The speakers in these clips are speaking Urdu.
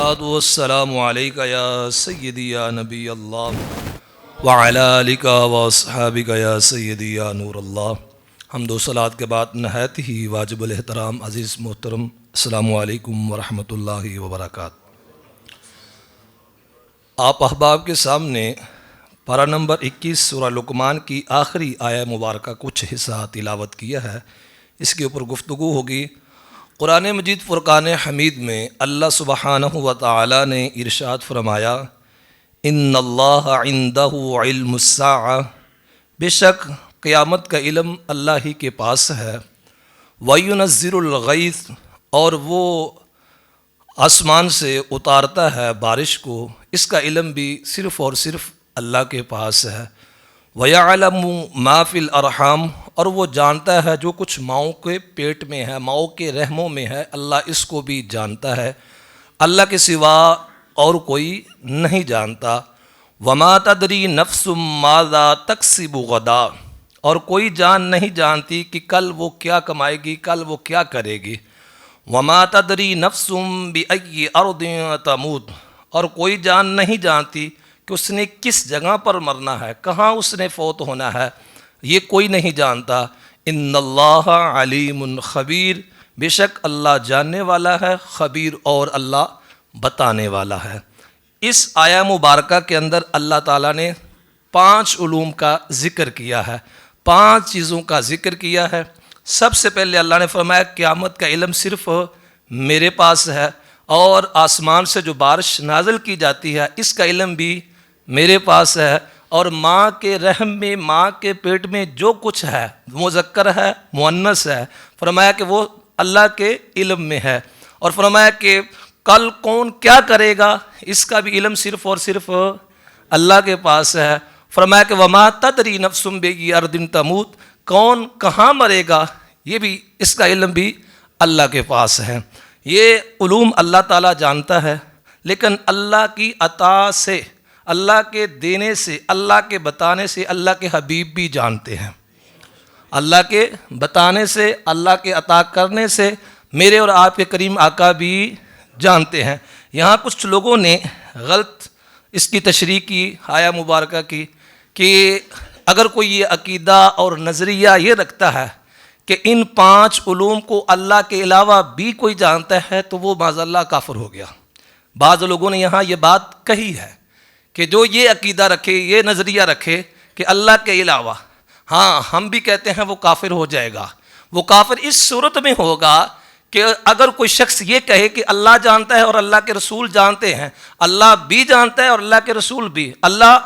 الصلاۃ والسلام علیک یا سیدی یا نبی اللہ وعلی آلک واصحابک یا سیدی یا نور اللہ۔ حمد و صلوات کے بعد نہایت ہی واجب الاحترام عزیز محترم السلام علیکم ورحمۃ اللہ وبرکاتہ۔ آپ احباب کے سامنے پارہ نمبر 21 سورہ لقمان کی آخری آیہ مبارکہ کچھ حصہ تلاوت کیا ہے، اس کے اوپر گفتگو ہوگی۔ قرآن مجید فرقان حمید میں اللہ سبحانہ و تعالی نے ارشاد فرمایا، ان اللہ عندہ علم الساعہ، بے شک قیامت کا علم اللہ ہی کے پاس ہے، وینزل الغیث، اور وہ آسمان سے اتارتا ہے بارش کو، اس کا علم بھی صرف اور صرف اللہ کے پاس ہے، وَيَعْلَمُ مَا فِي الْأَرْحَامِ، اور وہ جانتا ہے جو کچھ ماؤں کے پیٹ میں ہے، ماؤں کے رحموں میں ہے، اللہ اس کو بھی جانتا ہے، اللہ کے سوا اور کوئی نہیں جانتا۔ وَمَا تَدْرِي نَفْسٌ مَاذَا تَكْسِبُ غَدًا، اور کوئی جان نہیں جانتی کہ کل وہ کیا کمائے گی، کل وہ کیا کرے گی۔ وَمَا تَدْرِي نَفْسٌ بِأَيِّ أَرْضٍ تَمُوتُ، اور کوئی جان نہیں جانتی کہ اس نے کس جگہ پر مرنا ہے، کہاں اس نے فوت ہونا ہے، یہ کوئی نہیں جانتا۔ ان اللہ علیم خبیر، بے شک اللہ جاننے والا ہے، خبیر اور اللہ بتانے والا ہے۔ اس آیہ مبارکہ کے اندر اللہ تعالیٰ نے 5 علوم کا ذکر کیا ہے، 5 چیزوں کا ذکر کیا ہے۔ سب سے پہلے اللہ نے فرمایا قیامت کا علم صرف میرے پاس ہے، اور آسمان سے جو بارش نازل کی جاتی ہے اس کا علم بھی میرے پاس ہے، اور ماں کے رحم میں، ماں کے پیٹ میں جو کچھ ہے، مذکر ہے مؤنث ہے، فرمایا کہ وہ اللہ کے علم میں ہے، اور فرمایا کہ کل کون کیا کرے گا اس کا بھی علم صرف اور صرف اللہ کے پاس ہے۔ فرمایا کہ وَمَا تَدْرِي نَفْسٌ بِأَيِّ أَرْضٍ تَمُوتُ، کون کہاں مرے گا، یہ بھی اس کا علم بھی اللہ کے پاس ہے۔ یہ علوم اللہ تعالیٰ جانتا ہے، لیکن اللہ کی عطا سے، اللہ کے دینے سے، اللہ کے بتانے سے اللہ کے حبیب بھی جانتے ہیں۔ اللہ کے بتانے سے، اللہ کے عطا کرنے سے میرے اور آپ کے کریم آقا بھی جانتے ہیں۔ یہاں کچھ لوگوں نے غلط اس کی تشریح کی، آیہ مبارکہ کی، کہ اگر کوئی یہ عقیدہ اور نظریہ یہ رکھتا ہے کہ ان 5 علوم کو اللہ کے علاوہ بھی کوئی جانتا ہے تو وہ معاذ اللہ کافر ہو گیا۔ بعض لوگوں نے یہاں یہ بات کہی ہے کہ جو یہ عقیدہ رکھے، یہ نظریہ رکھے کہ اللہ کے علاوہ، ہاں ہم بھی کہتے ہیں وہ کافر ہو جائے گا۔ وہ کافر اس صورت میں ہوگا کہ اگر کوئی شخص یہ کہے کہ اللہ جانتا ہے اور اللہ کے رسول جانتے ہیں، اللہ بھی جانتا ہے اور اللہ کے رسول بھی، اللہ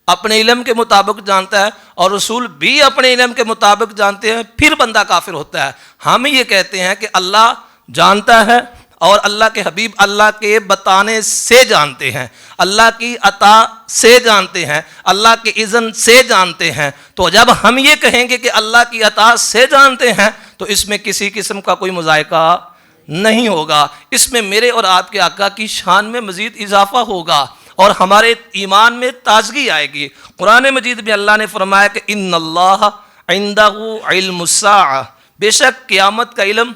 اپنے علم کے مطابق جانتا ہے اور رسول بھی اپنے علم کے مطابق جانتے ہیں، پھر بندہ کافر ہوتا ہے۔ ہم یہ کہتے ہیں کہ اللہ جانتا ہے اور اللہ کے حبیب اللہ کے بتانے سے جانتے ہیں، اللہ کی عطا سے جانتے ہیں، اللہ کے اذن سے جانتے ہیں۔ تو جب ہم یہ کہیں گے کہ اللہ کی عطا سے جانتے ہیں تو اس میں کسی قسم کا کوئی مذائقہ نہیں ہوگا، اس میں میرے اور آپ کے آقا کی شان میں مزید اضافہ ہوگا اور ہمارے ایمان میں تازگی آئے گی۔ قرآن مجید میں اللہ نے فرمایا کہ ان اللہ عندہ علم الساعہ، بے شک قیامت کا علم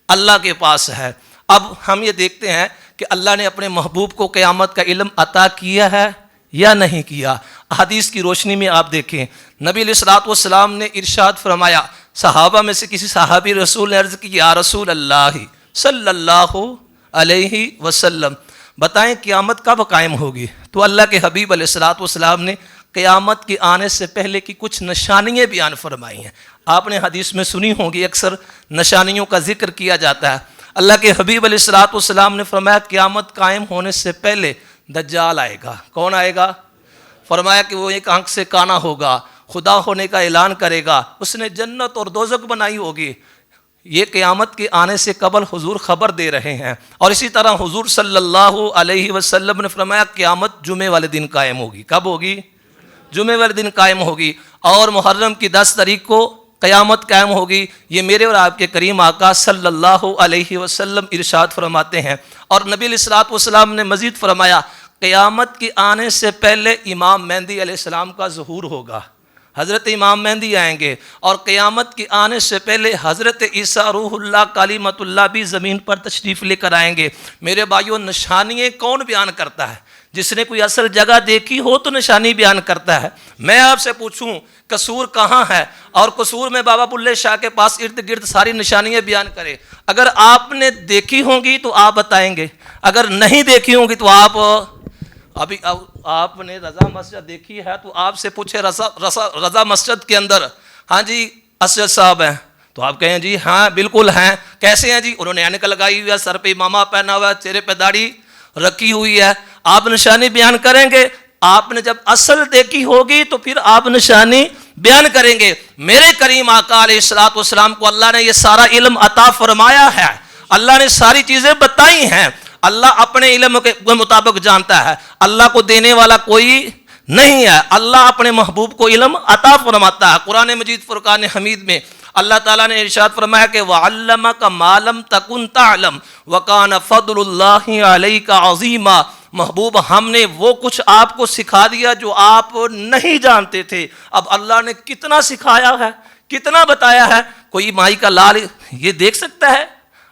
اللہ کے پاس ہے۔ اب ہم یہ دیکھتے ہیں کہ اللہ نے اپنے محبوب کو قیامت کا علم عطا کیا ہے یا نہیں کیا۔ حدیث کی روشنی میں آپ دیکھیں، نبی علیہ الصلوۃ والسلام نے ارشاد فرمایا، صحابہ میں سے کسی صحابی رسول نے عرض کی، یا رسول اللہ صلی اللہ علیہ وسلم، بتائیں قیامت کب قائم ہوگی؟ تو اللہ کے حبیب علیہ الصلوۃ والسلام نے قیامت کے آنے سے پہلے کی کچھ نشانیاں بیان فرمائی ہیں۔ آپ نے حدیث میں سنی ہوں گی، اکثر نشانیوں کا ذکر کیا جاتا ہے۔ اللہ کے حبیب علیہ الصلوۃ والسلام نے فرمایا قیامت قائم ہونے سے پہلے دجال آئے گا۔ کون آئے گا؟ فرمایا کہ وہ ایک آنکھ سے کانا ہوگا، خدا ہونے کا اعلان کرے گا، اس نے جنت اور دوزخ بنائی ہوگی۔ یہ قیامت کے آنے سے قبل حضور خبر دے رہے ہیں۔ اور اسی طرح حضور صلی اللہ علیہ وسلم نے فرمایا قیامت جمعے والے دن قائم ہوگی۔ کب ہوگی؟ جمعے والے دن قائم ہوگی، اور محرم کی 10 تاریخ کو قیامت قائم ہوگی۔ یہ میرے اور آپ کے کریم آقا صلی اللہ علیہ وسلم ارشاد فرماتے ہیں۔ اور نبی علیہ الصلوۃ والسلام نے مزید فرمایا قیامت کے آنے سے پہلے امام مہدی علیہ السلام کا ظہور ہوگا۔ حضرت امام مہدی آئیں گے، اور قیامت کے آنے سے پہلے حضرت عیسیٰ روح اللہ کلیمت اللہ بھی زمین پر تشریف لے کر آئیں گے۔ میرے بھائیوں، نشانیاں کون بیان کرتا ہے؟ جس نے کوئی اصل جگہ دیکھی ہو تو نشانی بیان کرتا ہے۔ میں آپ سے پوچھوں قصور کہاں ہے، اور قصور میں بابا بلے شاہ کے پاس ارد گرد ساری نشانیاں بیان کرے۔ اگر آپ نے دیکھی ہوں گی تو آپ بتائیں گے، اگر نہیں دیکھی ہوں گی تو ابھی آپ نے رضا مسجد دیکھی ہے تو آپ سے پوچھے رضا مسجد کے اندر ہاں جی اسد صاحب ہیں، تو آپ کہیں جی ہاں بالکل ہیں۔ کیسے ہیں جی؟ انہوں نے اینک لگائی ہوئی ہے، سر پہ امامہ پہنا ہوا ہے، چہرے پہ داڑھی رکھی ہوئی ہے۔ آپ نشانی بیان کریں گے، آپ نے جب اصل دیکھی ہوگی تو پھر آپ نشانی بیان کریں گے۔ میرے کریم آقا علیہ الصلوۃ والسلام کو اللہ نے یہ سارا علم عطا فرمایا ہے، اللہ نے ساری چیزیں بتائی ہیں، اللہ اپنے علم کے مطابق جانتا ہے، اللہ کو دینے والا کوئی نہیں ہے، اللہ اپنے محبوب کو علم عطا فرماتا ہے۔ قرآن مجید فرقان حمید میں اللہ تعالیٰ نے ارشاد فرمایا کہ وَعَلَّمَكَ مَا لَمْ تَكُنْ تَعْلَمْ وَكَانَ فَضْلُ اللَّهِ عَلَيْكَ عَظِيمًا۔ محبوب ہم نے وہ کچھ آپ کو سکھا دیا جو آپ نہیں جانتے تھے۔ اب اللہ نے کتنا سکھایا ہے، کتنا بتایا ہے، کوئی مائی کا لال یہ دیکھ سکتا ہے؟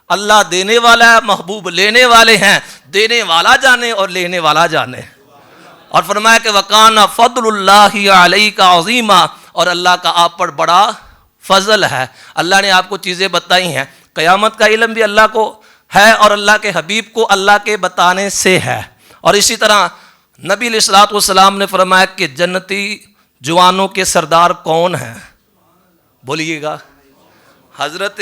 اللہ دینے والا ہے، محبوب لینے والے ہیں، دینے والا جانے اور لینے والا جانے۔ اور فرمایا کہ وَكَانَ فَضْلُ اللَّهِ عَلَيْكَ عَظِيمًا، اور اللہ کا آپ پر بڑا فضل ہے، اللہ نے آپ کو چیزیں بتائی ہیں۔ قیامت کا علم بھی اللہ کو ہے اور اللہ کے حبیب کو اللہ کے بتانے سے ہے۔ اور اسی طرح نبی علیہ الصلوۃ والسلام نے فرمایا کہ جنتی جوانوں کے سردار کون ہیں؟ بولیے گا حضرت،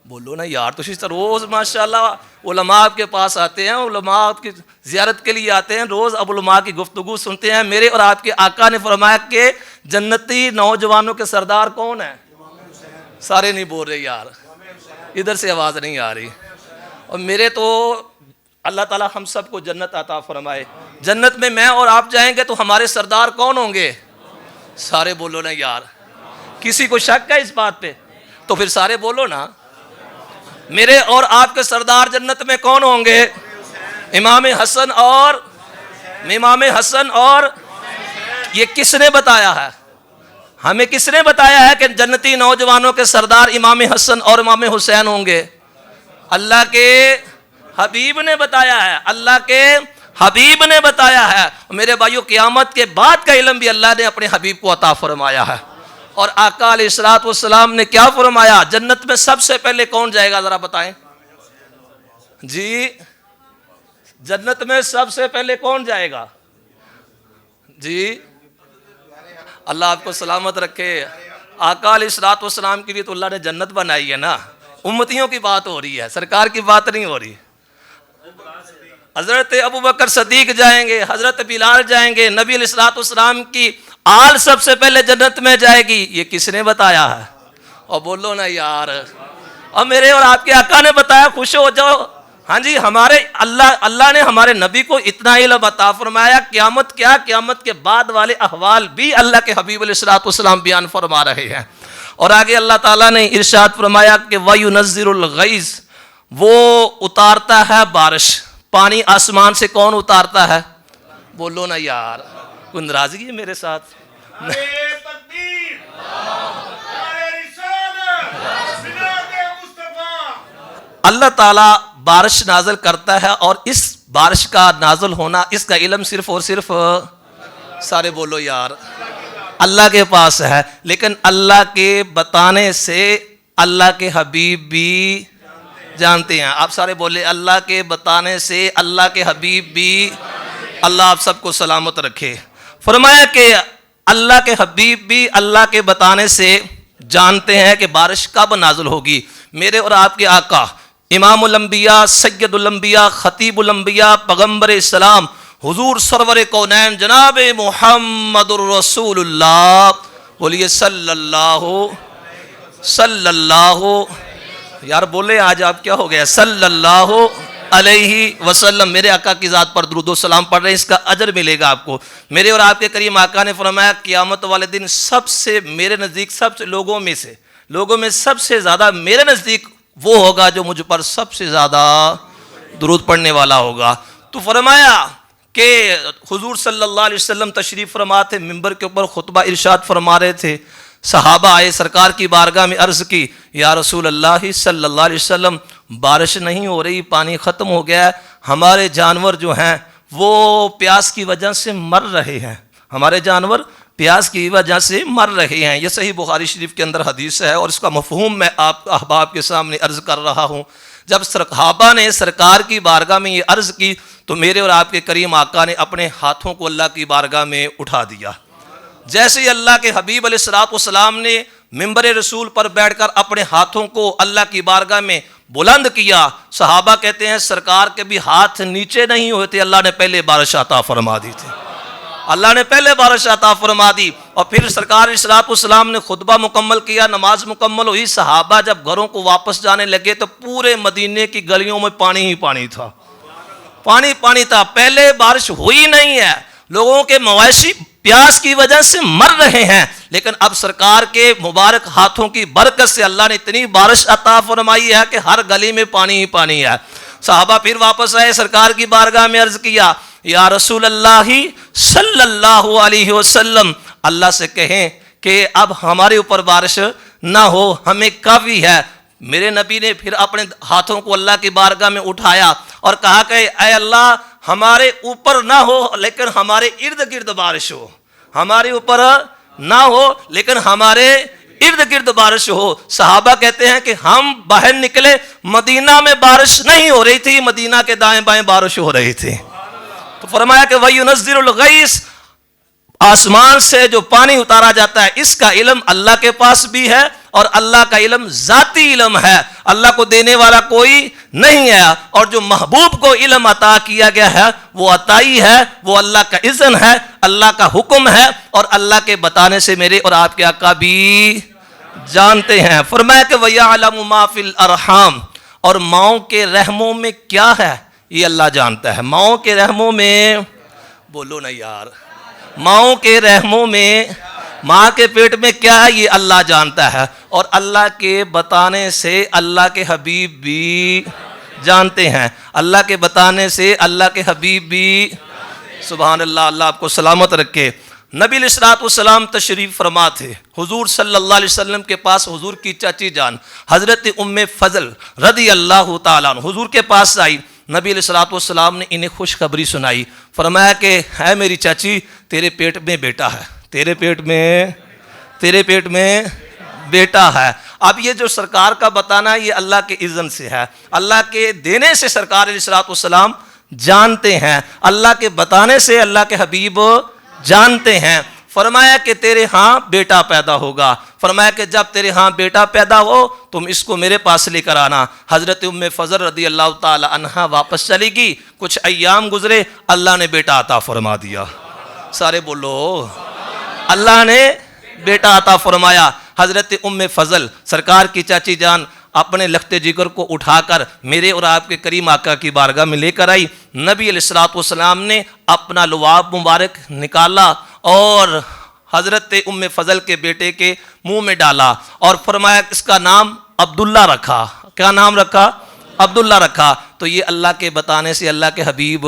بولو نا یار، تو اسی طرح روز ماشاءاللہ علماء آپ کے پاس آتے ہیں، علماء آپ کی زیارت کے لیے آتے ہیں، روز اب علماء کی گفتگو سنتے ہیں۔ میرے اور آپ کے آقا نے فرمایا کہ جنتی نوجوانوں کے سردار کون ہیں؟ سارے نہیں بول رہے یار، ادھر سے آواز نہیں آ رہی۔ اور میرے تو اللہ تعالیٰ ہم سب کو جنت عطا فرمائے۔ جنت میں اور آپ جائیں گے تو ہمارے سردار کون ہوں گے؟ سارے بولو نا یار، کسی کو شک ہے اس بات پہ؟ تو پھر سارے بولو نا، میرے اور آپ کے سردار جنت میں کون ہوں گے؟ امام حسن اور یہ کس نے بتایا ہے؟ ہمیں کس نے بتایا ہے کہ جنتی نوجوانوں کے سردار امام حسن اور امام حسین ہوں گے؟ اللہ کے حبیب نے بتایا ہے، اللہ کے حبیب نے بتایا ہے۔ میرے بھائیو، قیامت کے بعد کا علم بھی اللہ نے اپنے حبیب کو عطا فرمایا ہے۔ اور آقا علیہ الصلوۃ والسلام نے کیا فرمایا؟ جنت میں سب سے پہلے کون جائے گا؟ ذرا بتائیں جی، جنت میں سب سے پہلے کون جائے گا جی؟ اللہ آپ کو سلامت رکھے۔ آقا علیہ الصلوۃ والسلام کے لیے تو اللہ نے جنت بنائی ہے نا، امتیوں کی بات ہو رہی ہے، سرکار کی بات نہیں ہو رہی۔ حضرت ابوبکر صدیق جائیں گے، حضرت بلال جائیں گے، نبی علیہ الصلوۃ والسلام کی آل سب سے پہلے جنت میں جائے گی، یہ کس نے بتایا ہے؟ اور بولو نا یار، اور میرے اور آپ کے آقا نے بتایا، خوش ہو جاؤ۔ ہاں جی، ہمارے اللہ نے ہمارے نبی کو اتنا علم عطا فرمایا، قیامت کیا، قیامت کے بعد والے احوال بھی اللہ کے حبیب علیہ الصلوۃ والسلام بیان فرما رہے ہیں۔ اور آگے اللہ تعالیٰ نے ارشاد فرمایا کہ وَيُنَزِّلُ الْغَيْثَ، وہ اتارتا ہے بارش۔ پانی آسمان سے کون اتارتا ہے؟ بولو نا یار، کوئی ناراضگی ہے میرے ساتھ؟ اللہ تعالیٰ بارش نازل کرتا ہے، اور اس بارش کا نازل ہونا، اس کا علم صرف اور صرف، سارے بولو یار، اللہ کے پاس ہے۔ لیکن اللہ کے بتانے سے اللہ کے حبیب بھی جانتے ہیں۔ آپ سارے بولے اللہ کے بتانے سے اللہ کے حبیب بھی۔ اللہ آپ سب کو سلامت رکھے۔ فرمایا کہ اللہ کے حبیب بھی اللہ کے بتانے سے جانتے ہیں کہ بارش کب نازل ہوگی۔ میرے اور آپ کے آقا امام الانبیاء، سید الانبیاء، خطیب الانبیاء، پیغمبر اسلام حضور سرور کونین جناب محمد الرسول اللہ، بولیے صلی اللہ یار بولے آج آپ کیا ہو گیا، صلی اللہ علیہ وسلم۔ میرے آقا کی ذات پر درود و سلام پڑھ رہے ہیں، اس کا اجر ملے گا آپ کو۔ میرے اور آپ کے کریم آقا نے فرمایا قیامت والے دن سب سے میرے نزدیک، سب سے لوگوں میں سب سے زیادہ میرے نزدیک وہ ہوگا جو مجھ پر سب سے زیادہ درود پڑھنے والا ہوگا۔ تو فرمایا کہ حضور صلی اللہ علیہ وسلم تشریف فرما تھے، ممبر کے اوپر خطبہ ارشاد فرما رہے تھے، صحابہ آئے، سرکار کی بارگاہ میں عرض کی، یا رسول اللہ صلی اللہ علیہ وسلم بارش نہیں ہو رہی، پانی ختم ہو گیا ہے، ہمارے جانور جو ہیں وہ پیاس کی وجہ سے مر رہے ہیں، ہمارے جانور پیاس کی وجہ سے مر رہے ہیں۔ یہ صحیح بخاری شریف کے اندر حدیث ہے، اور اس کا مفہوم میں آپ احباب کے سامنے عرض کر رہا ہوں۔ جب صحابہ نے سرکار کی بارگاہ میں یہ عرض کی تو میرے اور آپ کے کریم آقا نے اپنے ہاتھوں کو اللہ کی بارگاہ میں اٹھا دیا۔ جیسے ہی اللہ کے حبیب علیہ الصلوۃ والسلام نے ممبر رسول پر بیٹھ کر اپنے ہاتھوں کو اللہ کی بارگاہ میں بلند کیا، صحابہ کہتے ہیں سرکار کے بھی ہاتھ نیچے نہیں ہوئے تھے، اللہ نے پہلے بارش عطا فرما دی تھی، اللہ نے پہلے بارش عطا فرما دی۔ اور پھر سرکار علیہ الصلوۃ والسلام نے خطبہ مکمل کیا، نماز مکمل ہوئی، صحابہ جب گھروں کو واپس جانے لگے تو پورے مدینے کی گلیوں میں پانی ہی پانی تھا، پانی پانی تھا، پہلے بارش ہوئی نہیں ہے، لوگوں کے مویشی پیاس کی وجہ سے مر رہے ہیں، لیکن اب سرکار کے مبارک ہاتھوں کی برکت سے اللہ نے اتنی بارش عطا فرمائی ہے کہ ہر گلی میں پانی ہی پانی ہے۔ صحابہ پھر واپس آئے، سرکار کی بارگاہ میں عرض کیا، یا رسول اللہ صلی اللہ علیہ وسلم اللہ سے کہیں کہ اب ہمارے اوپر بارش نہ ہو، ہمیں کافی ہے۔ میرے نبی نے پھر اپنے ہاتھوں کو اللہ کی بارگاہ میں اٹھایا اور کہا کہ اے اللہ ہمارے اوپر نہ ہو لیکن ہمارے ارد گرد بارش ہو، ہمارے اوپر نہ ہو لیکن ہمارے ارد گرد بارش ہو۔ صحابہ کہتے ہیں کہ ہم باہر نکلے، مدینہ میں بارش نہیں ہو رہی تھی، مدینہ کے دائیں بائیں بارش ہو رہی تھی۔ تو فرمایا کہ وَيُنَزِّلُ الْغَيْثَ، آسمان سے جو پانی اتارا جاتا ہے اس کا علم اللہ کے پاس بھی ہے، اور اللہ کا علم ذاتی علم ہے، اللہ کو دینے والا کوئی نہیں ہے، اور جو محبوب کو علم عطا کیا گیا ہے وہ عطائی ہے، وہ اللہ کا اذن ہے، اللہ کا حکم ہے، اور اللہ کے بتانے سے میرے اور آپ کے آقا بھی جانتے ہیں۔ فرمایا کہ وَيَعْلَمُ مَا فِي الْأَرْحَامِ، اور ماؤں کے رحموں میں کیا ہے یہ اللہ جانتا ہے۔ ماؤں کے رحموں میں، بولو نا یار، ماؤں کے رحموں میں، ماں کے پیٹ میں کیا ہے یہ اللہ جانتا ہے، اور اللہ کے بتانے سے اللہ کے حبیب بھی جانتے ہیں، اللہ کے بتانے سے اللہ کے حبیب بھی، سبحان اللہ، اللہ آپ کو سلامت رکھے۔ نبی علیہ الصلوۃ والسلام تشریف فرما تھے، حضور صلی اللہ علیہ وسلم کے پاس حضور کی چاچی جان حضرت ام فضل رضی اللہ تعالیٰ عنہ حضور کے پاس آئی، نبی علیہ الصلوۃ والسلام نے انہیں خوشخبری سنائی، فرمایا کہ ہے میری چاچی تیرے پیٹ میں بیٹا ہے، تیرے پیٹ میں بیٹا ہے۔ اب یہ جو سرکار کا بتانا ہے یہ اللہ کے اذن سے ہے، اللہ کے دینے سے سرکار علیہ الصلوۃ والسلام جانتے ہیں، اللہ کے بتانے سے اللہ کے حبیب جانتے ہیں۔ فرمایا کہ تیرے ہاں بیٹا پیدا ہوگا، فرمایا کہ جب تیرے ہاں بیٹا پیدا ہو تم اس کو میرے پاس لے کر آنا۔ حضرت ام فضل رضی اللہ تعالی عنہا واپس چلی گی، کچھ ایام گزرے، اللہ نے بیٹا عطا فرما دیا، سارے بولو، اللہ نے بیٹا عطا فرمایا۔ حضرت ام فضل سرکار کی چاچی جان اپنے لخت جگر کو اٹھا کر میرے اور آپ کے کریم آقا کی بارگاہ میں لے کر آئی، نبی علیہ الصلوۃ والسلام نے اپنا لعاب مبارک نکالا اور حضرت ام فضل کے بیٹے کے منہ میں ڈالا اور فرمایا اس کا نام عبداللہ رکھا۔ کیا نام رکھا؟ عبداللہ رکھا۔ تو یہ اللہ کے بتانے سے اللہ کے حبیب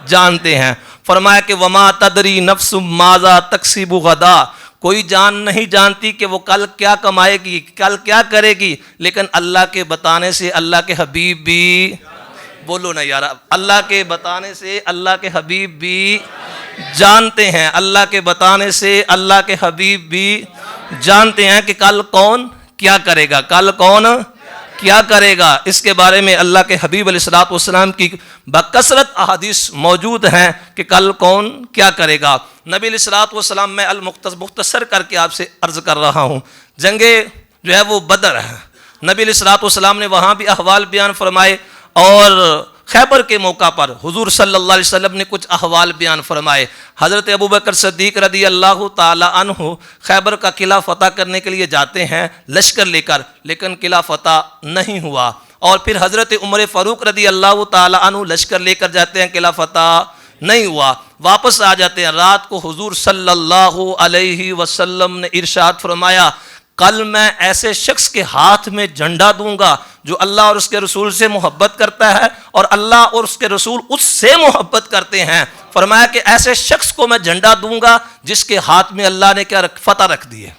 جانتے ہیں۔ فرمایا کہ وما تدری نفس ماذا تکسب غدا، کوئی جان نہیں جانتی کہ وہ کل کیا کمائے گی، کل کیا کرے گی، لیکن اللہ کے بتانے سے اللہ کے حبیب بھی، بولو نا یار، اللہ کے بتانے سے اللہ کے حبیب بھی جانتے ہیں، اللہ کے بتانے سے اللہ کے حبیب بھی جانتے ہیں کہ کل کون کیا کرے گا، کل کون کیا کرے گا۔ اس کے بارے میں اللہ کے حبیب علیہ الصلوۃ والسلام کی بکثرت احادیث موجود ہیں کہ کل کون کیا کرے گا۔ نبی علیہ الصلوۃ والسلام میں مختصر کر کے آپ سے عرض کر رہا ہوں، جنگ جو ہے وہ بدر ہے، نبی علیہ الصلوۃ والسلام نے وہاں بھی احوال بیان فرمائے، اور خیبر کے موقع پر حضور صلی اللہ علیہ وسلم نے کچھ احوال بیان فرمائے۔ حضرت ابوبکر صدیق رضی اللہ تعالی عنہ خیبر کا قلعہ فتح کرنے کے لیے جاتے ہیں لشکر لے کر، لیکن قلعہ فتح نہیں ہوا، اور پھر حضرت عمر فاروق رضی اللہ تعالی عنہ لشکر لے کر جاتے ہیں، قلعہ فتح نہیں ہوا، واپس آ جاتے ہیں۔ رات کو حضور صلی اللہ علیہ وسلم نے ارشاد فرمایا، کل میں ایسے شخص کے ہاتھ میں جھنڈا دوں گا جو اللہ اور اس کے رسول سے محبت کرتا ہے اور اللہ اور اس کے رسول اس سے محبت کرتے ہیں، فرمایا کہ ایسے شخص کو میں جھنڈا دوں گا جس کے ہاتھ میں اللہ نے کیا فتح رکھ دی ہے،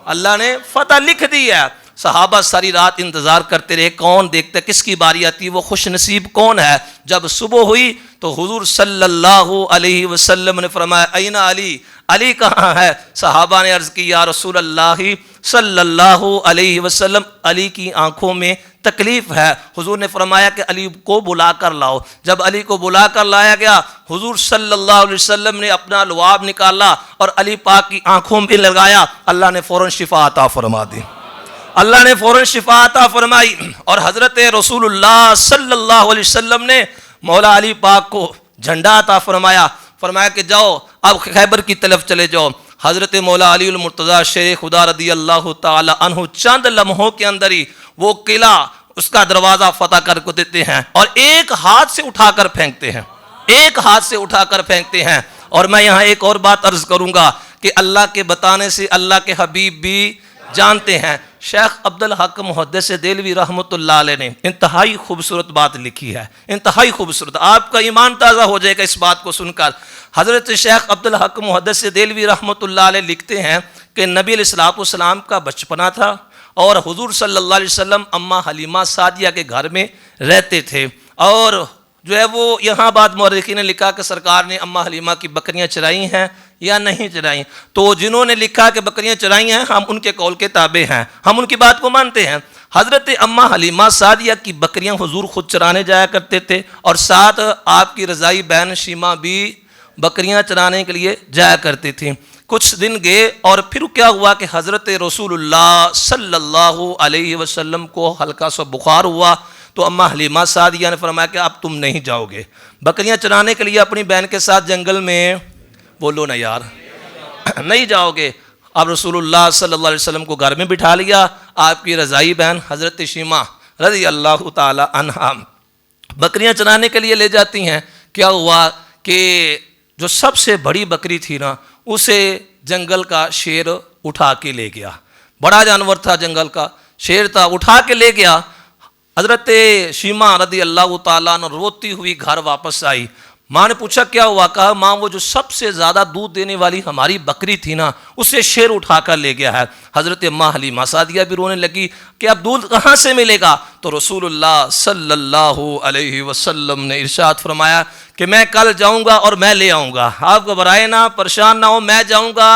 اللہ نے فتح لکھ دی ہے۔ صحابہ ساری رات انتظار کرتے رہے، کون دیکھتے کس کی باری آتی، وہ خوش نصیب کون ہے۔ جب صبح ہوئی تو حضور صلی اللہ علیہ وسلم نے فرمایا این علی، علی کہاں ہے؟ صحابہ نے عرض کی یا رسول اللہ صلی اللہ علیہ وسلم، علی کی آنکھوں میں تکلیف ہے۔ حضور نے فرمایا کہ علی کو بلا کر لاؤ۔ جب علی کو بلا کر لایا گیا، حضور صلی اللہ علیہ وسلم نے اپنا لعاب نکالا اور علی پاک کی آنکھوں میں لگایا، اللہ نے فوراً شفا عطا فرما دی، اللہ نے فوراً شفا عطا فرمائی۔ اور حضرت رسول اللہ صلی اللہ علیہ وسلم نے مولا علی پاک کو جھنڈا عطا فرمایا، فرمایا کہ جاؤ اب خیبر کی طرف چلے جاؤ۔ حضرت مولا علی المرتضیٰ شیر خدا رضی اللہ تعالی عنہ چند لمحوں کے اندر ہی وہ قلعہ، اس کا دروازہ فتح کر کو دیتے ہیں اور ایک ہاتھ سے اٹھا کر پھینکتے ہیں، ایک ہاتھ سے اٹھا کر پھینکتے ہیں۔ اور میں یہاں ایک اور بات عرض کروں گا کہ اللہ کے بتانے سے اللہ کے حبیب بھی جانتے ہیں۔ شیخ عبدالحق محدث دہلوی رحمۃ اللہ علیہ نے انتہائی خوبصورت بات لکھی ہے، انتہائی خوبصورت، آپ کا ایمان تازہ ہو جائے گا اس بات کو سن کر۔ حضرت شیخ عبدالحق محدث دہلوی رحمۃ اللہ علیہ لکھتے ہیں کہ نبی علیہ الصلوۃ والسلام کا بچپنا تھا اور حضور صلی اللہ علیہ وسلم اماں حلیمہ سعدیہ کے گھر میں رہتے تھے، اور جو ہے وہ یہاں بعد مورخین نے لکھا کہ سرکار نے اماں حلیمہ کی بکریاں چرائی ہیں یا نہیں چرائیں، تو جنہوں نے لکھا کہ بکریاں چرائی ہیں ہم ان کے قول کے تابع ہیں، ہم ان کی بات کو مانتے ہیں۔ حضرت اماں حلیمہ سعدیہ کی بکریاں حضور خود چرانے جایا کرتے تھے اور ساتھ آپ کی رضائی بہن شیمہ بھی بکریاں چرانے کے لیے جایا کرتی تھیں۔ کچھ دن گئے اور پھر کیا ہوا کہ حضرت رسول اللہ صلی اللہ علیہ وسلم کو ہلکا سا بخار ہوا، تو اماں حلیمہ سعدیہ نے فرمایا کہ اب تم نہیں جاؤ گے بکریاں چرانے کے لیے اپنی بہن کے ساتھ جنگل میں، بولو نا یار، نہیں جاؤ گے۔ اب رسول اللہ صلی اللہ علیہ وسلم کو گھر میں بٹھا لیا، آپ کی رضائی بہن حضرت شیمہ رضی اللہ تعالی عنہا بکریاں چرانے کے لیے لے جاتی ہیں۔ کیا ہوا کہ جو سب سے بڑی بکری تھی نا، اسے جنگل کا شیر اٹھا کے لے گیا، بڑا جانور تھا جنگل کا، شیر تھا، اٹھا کے لے گیا۔ حضرت شیمہ رضی اللہ تعالیٰ عنہ روتی ہوئی گھر واپس آئی، ماں نے پوچھا کیا ہوا؟ کہا ماں وہ جو سب سے زیادہ دودھ دینے والی ہماری بکری تھی نا، اسے شیر اٹھا کر لے گیا ہے۔ حضرت اماں حلیمہ سعدیہ بھی رونے لگی کہ اب دودھ کہاں سے ملے گا؟ تو رسول اللہ صلی اللہ علیہ وسلم نے ارشاد فرمایا کہ میں کل جاؤں گا اور میں لے آؤں گا، آپ گھبرائے نہ، پریشان نہ ہو، میں جاؤں گا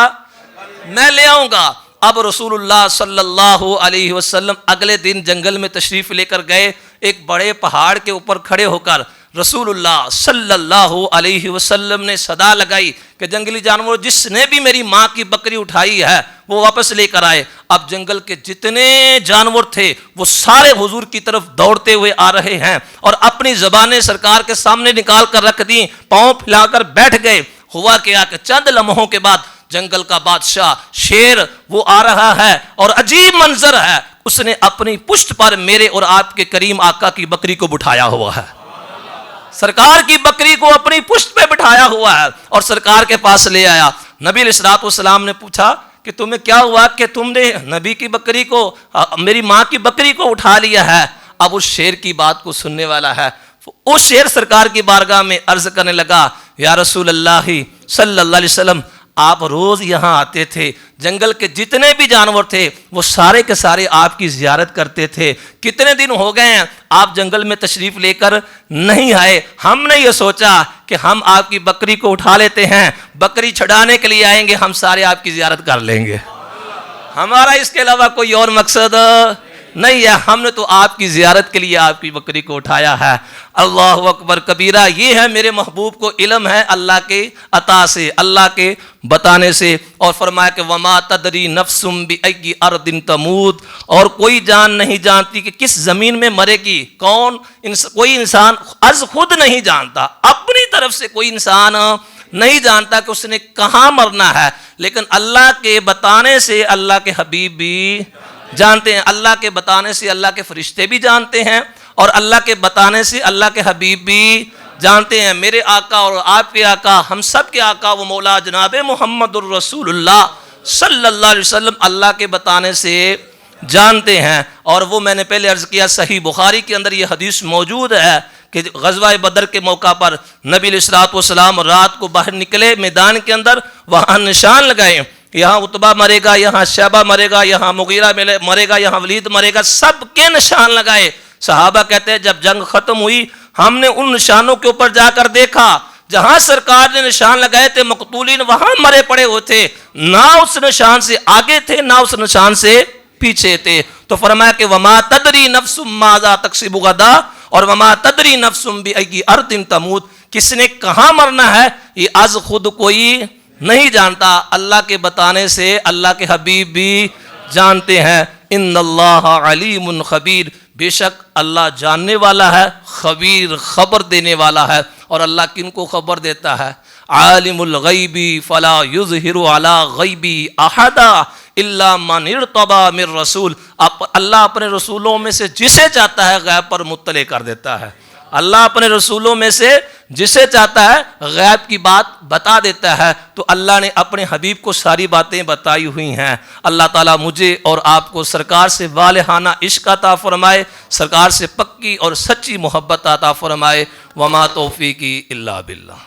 میں لے آؤں گا۔ اب رسول اللہ صلی اللہ علیہ وسلم اگلے دن جنگل میں تشریف لے کر گئے، ایک بڑے پہاڑ کے اوپر کھڑے ہو کر رسول اللہ صلی اللہ علیہ وسلم نے صدا لگائی کہ جنگلی جانور جس نے بھی میری ماں کی بکری اٹھائی ہے وہ واپس لے کر آئے۔ اب جنگل کے جتنے جانور تھے وہ سارے حضور کی طرف دوڑتے ہوئے آ رہے ہیں اور اپنی زبانیں سرکار کے سامنے نکال کر رکھ دیں، پاؤں پھیلا کر بیٹھ گئے۔ ہوا کیا کہ چند لمحوں کے بعد جنگل کا بادشاہ شیر وہ آ رہا ہے اور عجیب منظر ہے، اس نے اپنی پشت پر میرے اور آپ کے کریم آقا کی بکری کو بٹھایا ہوا ہے، سرکار کی بکری کو اپنی پشت پہ بٹھایا ہوا ہے اور سرکار کے پاس لے آیا۔ نبی علیہ الصلوۃ والسلام نے پوچھا کہ تمہیں کیا ہوا کہ تم نے نبی کی بکری کو، میری ماں کی بکری کو اٹھا لیا ہے؟ اب اس شیر کی بات کو سننے والا ہے، اس شیر سرکار کی بارگاہ میں عرض کرنے لگا یا رسول اللہ صلی اللہ علیہ وسلم، آپ روز یہاں آتے تھے، جنگل کے جتنے بھی جانور تھے وہ سارے کے سارے آپ کی زیارت کرتے تھے، کتنے دن ہو گئے ہیں آپ جنگل میں تشریف لے کر نہیں آئے، ہم نے یہ سوچا کہ ہم آپ کی بکری کو اٹھا لیتے ہیں، بکری چھڑانے کے لیے آئیں گے، ہم سارے آپ کی زیارت کر لیں گے، ہمارا اس کے علاوہ کوئی اور مقصد نہیں ہے، ہم نے تو آپ کی زیارت کے لیے آپ کی بکری کو اٹھایا ہے۔ اللہ اکبر کبیرہ، یہ ہے میرے محبوب کو علم ہے اللہ کے عطا سے، اللہ کے بتانے سے۔ اور فرمایا کہ وما تدری نفس بأی ارض تموت، اور کوئی جان نہیں جانتی کہ کس زمین میں مرے گی، کوئی انسان از خود نہیں جانتا، اپنی طرف سے کوئی انسان نہیں جانتا کہ اس نے کہاں مرنا ہے، لیکن اللہ کے بتانے سے اللہ کے حبیب بھی جانتے ہیں، اللہ کے بتانے سے اللہ کے فرشتے بھی جانتے ہیں اور اللہ کے بتانے سے اللہ کے حبیب بھی جانتے ہیں۔ میرے آقا اور آپ کے آقا، ہم سب کے آقا و مولا جناب محمد الرسول اللہ صلی اللہ علیہ وسلم اللہ کے بتانے سے جانتے ہیں۔ اور وہ میں نے پہلے عرض کیا، صحیح بخاری کے اندر یہ حدیث موجود ہے کہ غزوہ بدر کے موقع پر نبی علیہ الصلوۃ والسلام رات کو باہر نکلے میدان کے اندر، وہاں نشان لگائے، یہاں عتبہ مرے گا، یہاں شیبہ مرے گا، یہاں مغیرہ مرے گا، یہاں ولید مرے گا، سب کے نشان لگائے۔ صحابہ کہتے ہیں جب جنگ ختم ہوئی ہم نے ان نشانوں کے اوپر جا کر دیکھا، جہاں سرکار نے نشان لگائے تھے مقتولین وہاں مرے پڑے ہوئے تھے، نہ اس نشان سے آگے تھے نہ اس نشان سے پیچھے تھے۔ تو فرمایا کہ وما تدری نفس ماذا تکسب غدا، اور وما تدری نفس بأی ارض تموت، کس نے کہاں مرنا ہے یہ از خود کوئی نہیں جانتا، اللہ کے بتانے سے اللہ کے حبیب بھی جانتے ہیں۔ ان اللہ علیم خبیر، بے شک اللہ جاننے والا ہے، خبیر خبر دینے والا ہے۔ اور اللہ کن کو خبر دیتا ہے؟ عالم الغیب فلا یظہر علی غیبی احدا الا من ارتضی من رسول، اللہ اپنے رسولوں میں سے جسے چاہتا ہے غیب پر مطلع کر دیتا ہے۔ اللہ اپنے رسولوں میں سے جسے چاہتا ہے غیب کی بات بتا دیتا ہے۔ تو اللہ نے اپنے حبیب کو ساری باتیں بتائی ہوئی ہیں۔ اللہ تعالیٰ مجھے اور آپ کو سرکار سے والہانہ عشق عطا فرمائے، سرکار سے پکی اور سچی محبت عطا فرمائے۔ وما توفیقی الا باللہ۔